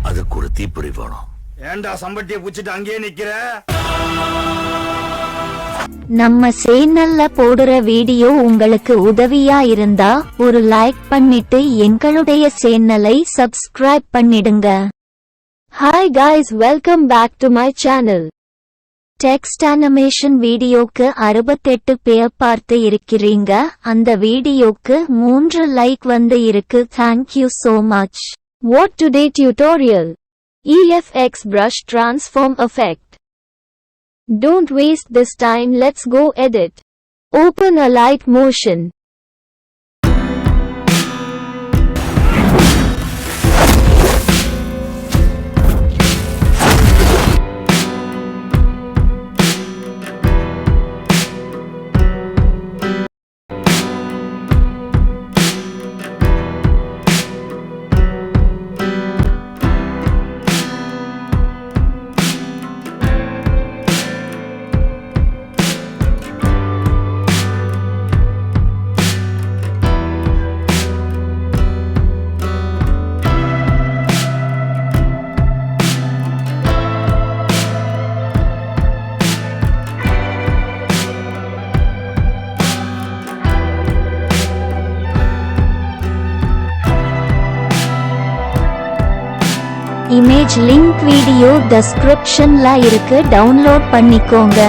அதுக்கு ஒரு தீப்பொறி வேணும். ஏண்டா சம்பட்டியை புடிச்சிட்டு அங்கேயே நிக்கிற? நம்ம சேனல்ல போடுற வீடியோ உங்களுக்கு உதவியா இருந்தா ஒரு லைக் பண்ணிட்டு எங்களுடைய சேனலை சப்ஸ்கிரைப் பண்ணிடுங்க. Hi guys, welcome back to my channel. Text animation வீடியோக்கு 68 பேர் பார்த்து இருக்கிறீங்க. அந்த வீடியோக்கு 3 லைக் வந்து இருக்கு. Thank you so much. What today tutorial? EFX Brush Transform Effect. Don't waste this time, let's go edit. Open Alight Motion. Image link video டெஸ்கிரிப்ஷன்ல இருக்கு, டவுன்லோட் பண்ணிக்கோங்க.